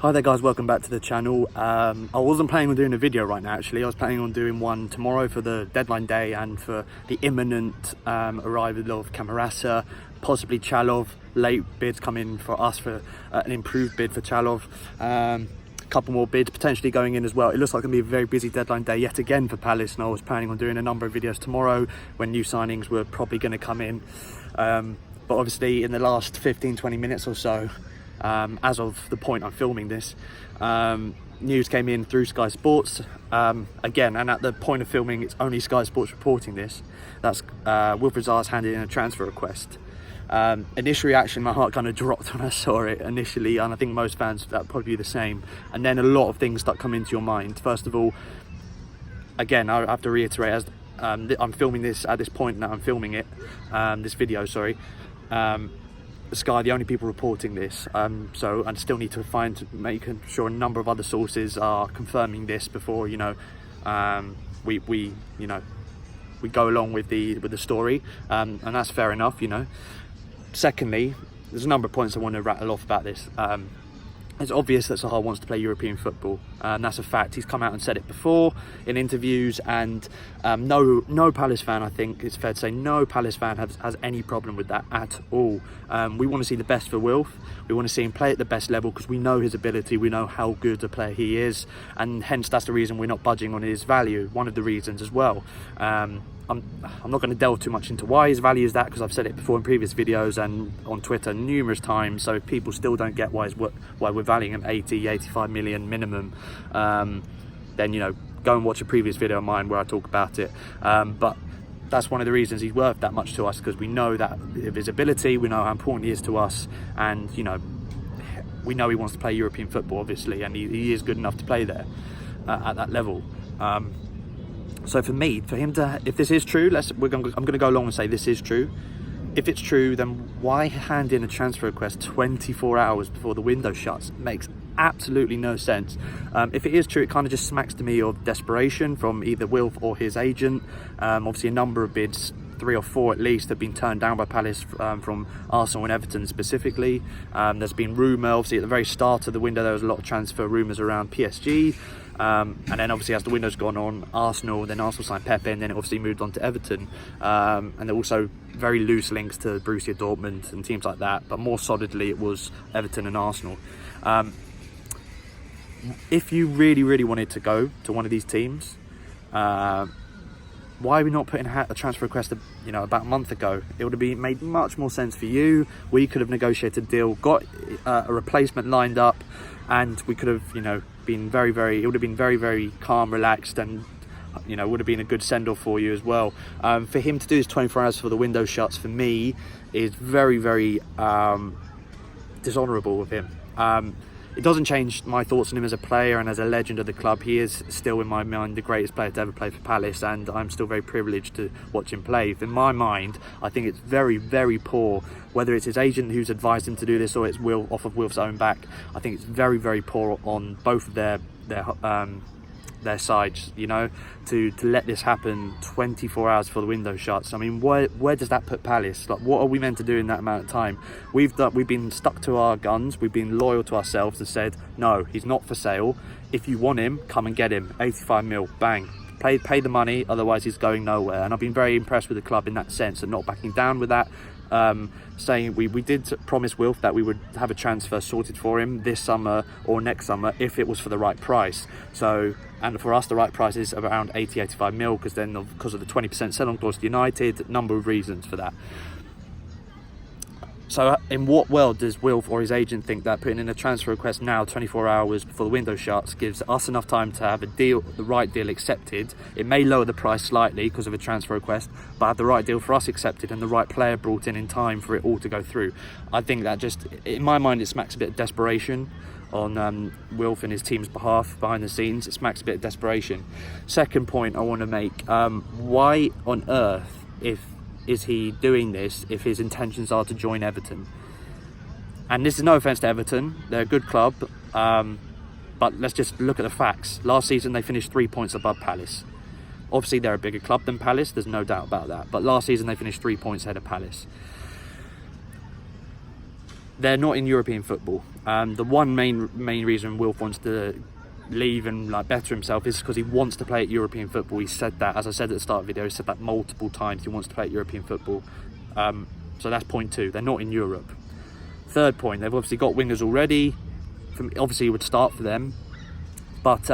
Hi there guys, welcome back to the channel. I wasn't planning on doing a video right now actually. I was planning on doing one tomorrow for the deadline day and for the imminent arrival of Camarasa, possibly Chalov. Late bids come in for us for an improved bid for Chalov. A couple more bids potentially going in as well. It looks like it's going to be a very busy deadline day yet again for Palace, and I was planning on doing a number of videos tomorrow when new signings were probably going to come in. But obviously in the last 15-20 minutes or so, as of the point I'm filming this, news came in through Sky Sports again, and at the point of filming it's only Sky Sports reporting this. That's Wilfried Zaha's handed in a transfer request. Initial reaction, my heart kind of dropped when I saw it initially, and I think most fans that probably be the same. And then a lot of things start coming into your mind. First of all, again, I have to reiterate, as I'm filming this at this point now, I'm filming it, this video, sorry. Sky, the only people reporting this, so I still need to make sure a number of other sources are confirming this before, you know, we go along with the story, and that's fair enough, you know. Secondly, there's a number of points I want to rattle off about this. It's obvious that Zaha wants to play European football, and that's a fact. He's come out and said it before in interviews, and no Palace fan, I think it's fair to say, no Palace fan has any problem with that at all. We want to see the best for Wilf. We want to see him play at the best level because we know his ability, we know how good a player he is, and hence that's the reason we're not budging on his value, one of the reasons as well. I'm not going to delve too much into why his value is that, because I've said it before in previous videos and on Twitter numerous times, so if people still don't get why we're valuing him 85 million minimum, then, you know, go and watch a previous video of mine where I talk about it. But that's one of the reasons he's worth that much to us, because we know that his ability, we know how important he is to us, and, you know, we know he wants to play European football, obviously, and he is good enough to play there at that level. So for me, for him to, if this is true, I'm going to go along and say this is true. If it's true, then why hand in a transfer request 24 hours before the window shuts? It makes absolutely no sense. If it is true, it kind of just smacks to me of desperation from either Wilf or his agent. Obviously a number of bids, 3 or 4 at least, have been turned down by Palace from Arsenal and Everton specifically. There's been rumour, obviously at the very start of the window there was a lot of transfer rumours around PSG. And then obviously as the window's gone on, Arsenal signed Pepe, and then it obviously moved on to Everton. And there were also very loose links to Borussia Dortmund and teams like that, but more solidly it was Everton and Arsenal. If you really wanted to go to one of these teams, why are we not putting a transfer request, you know, about a month ago? It would have made much more sense for you. We could have negotiated a deal, got a replacement lined up, and we could have, you know, been it would have been very calm, relaxed, and, you know, would have been a good send-off for you as well. For him to do this 24 hours before the window shuts, for me, is very dishonourable of him. It doesn't change my thoughts on him as a player and as a legend of the club. He is still, in my mind, the greatest player to ever play for Palace, and I'm still very privileged to watch him play. In my mind, I think it's very poor, whether it's his agent who's advised him to do this or it's off of Wilf's own back. I think it's very poor on both of their sides, you know, to let this happen 24 hours before the window shuts. I mean, where does that put Palace? Like, what are we meant to do in that amount of time? We've been stuck to our guns, we've been loyal to ourselves and said, no, he's not for sale. If you want him, come and get him. 85 mil, bang. Pay the money, otherwise he's going nowhere. And I've been very impressed with the club in that sense, and not backing down with that. Saying we did promise Wilf that we would have a transfer sorted for him this summer or next summer if it was for the right price. So, and for us the right price is around 85 mil, because of the 20% sell-on clause to United, number of reasons for that. So in what world does Wilf or his agent think that putting in a transfer request now, 24 hours before the window shuts, gives us enough time to have a deal, the right deal accepted? It may lower the price slightly because of a transfer request, but have the right deal for us accepted and the right player brought in time for it all to go through. I think that just, in my mind, it smacks a bit of desperation on Wilf and his team's behalf behind the scenes. It smacks a bit of desperation. Second point I want to make, why on earth is he doing this if his intentions are to join Everton? And this is no offence to Everton, they're a good club, but let's just look at the facts. Last season they finished 3 points above Palace. Obviously they're a bigger club than Palace, there's no doubt about that, but last season they finished 3 points ahead of Palace. they're not in European football. The one main reason Wilf wants to leave and like better himself is because he wants to play at European football. He said that, as I said at the start of the video, he said that multiple times. He wants to play at European football. So that's point 2. They're not in Europe. Third point, they've obviously got wingers already. Obviously, he would start for them, but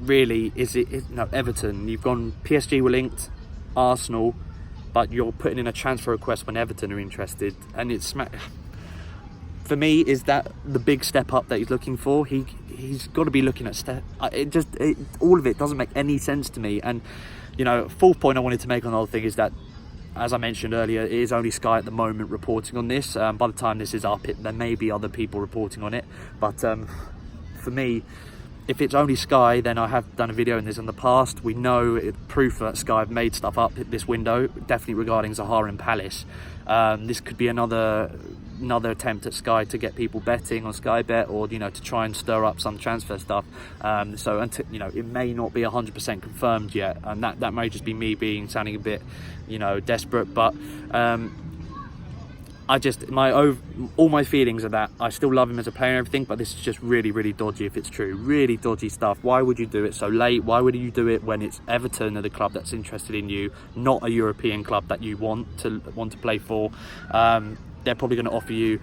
really, is it no Everton? You've gone PSG were linked, Arsenal, but you're putting in a transfer request when Everton are interested, and it's for me, is that the big step up that he's looking for? He's got to be looking at all of it doesn't make any sense to me. And you know, fourth point I wanted to make on the whole thing is that, as I mentioned earlier, it is only Sky at the moment reporting on this. By the time this is up, there may be other people reporting on it. But for me, if it's only Sky, then I have done a video on this in the past. We know proof that Sky have made stuff up this window, definitely regarding Zaha and Palace. This could be another attempt at Sky to get people betting on Sky Bet, or you know, to try and stir up some transfer stuff. So until, you know, it may not be 100% confirmed yet, and that may just be me sounding a bit, you know, desperate. But I just all my feelings are that I still love him as a player and everything, but this is just really dodgy. If it's true, really dodgy stuff. Why would you do it so late? Why would you do it when it's Everton are the club that's interested in you, not a European club that you want to play for? They're probably going to offer you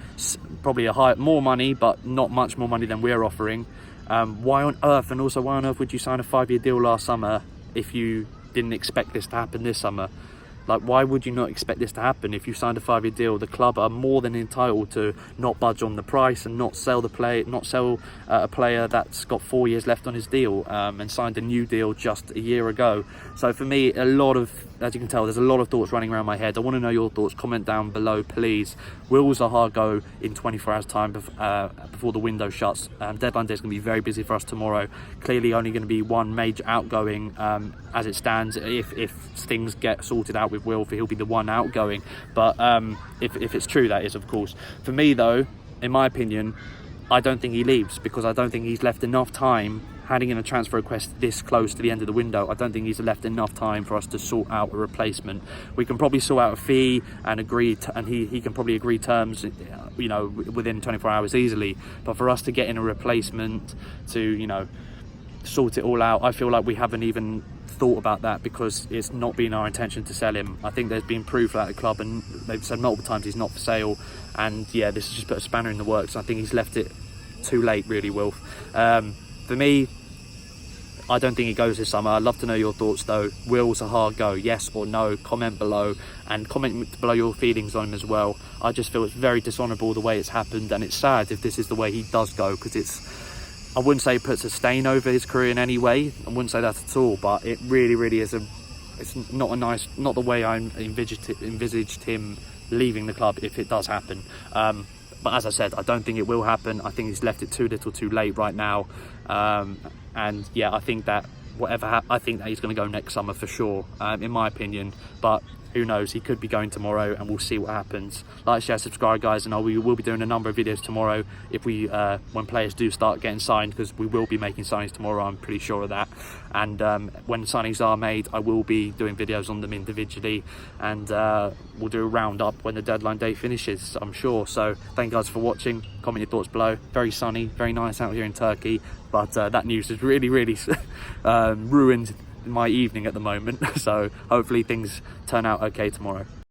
probably more money, but not much more money than we're offering. Why on earth would you sign a 5-year deal last summer if you didn't expect this to happen this summer? Like, why would you not expect this to happen? If you signed a 5-year deal, the club are more than entitled to not budge on the price and not sell a player that's got 4 years left on his deal, and signed a new deal just a year ago. So for me, as you can tell, there's a lot of thoughts running around my head. I want to know your thoughts. Comment down below, please. Will Zaha go in 24 hours time before the window shuts? Deadline day is going to be very busy for us tomorrow. Clearly only going to be one major outgoing as it stands. If things get sorted out with Will, he'll be the one outgoing. But if it's true, that is, of course. For me though, in my opinion, I don't think he leaves, because I don't think he's left enough time. Handing in a transfer request this close to the end of the window, I don't think he's left enough time for us to sort out a replacement. We can probably sort out a fee and he can probably agree terms, you know, within 24 hours easily. But for us to get in a replacement, to, you know, sort it all out, I feel like we haven't even thought about that, because it's not been our intention to sell him. I think there's been proof at the club, and they've said multiple times he's not for sale. And yeah, this has just put a spanner in the works. I think he's left it too late, really, Wilf. For me, I don't think he goes this summer. I'd love to know your thoughts though. Will Zaha go, yes or no? Comment below, and comment below your feelings on him as well. I just feel it's very dishonourable the way it's happened, and it's sad if this is the way he does go, because I wouldn't say it puts a stain over his career in any way. I wouldn't say that at all, but it really is it's not the way I envisaged him leaving the club if it does happen. But as I said, I don't think it will happen. I think he's left it too little too late right now. And yeah, I think that I think that he's going to go next summer for sure, in my opinion. But who knows? He could be going tomorrow, and we'll see what happens. Like, share, subscribe, guys, and we will be doing a number of videos tomorrow if when players do start getting signed, because we will be making signings tomorrow. I'm pretty sure of that. And when signings are made, I will be doing videos on them individually, and we'll do a roundup when the deadline day finishes, I'm sure. So thank you guys for watching. Comment your thoughts below. Very sunny, very nice out here in Turkey, but that news has really ruined my evening at the moment. So hopefully things turn out okay tomorrow.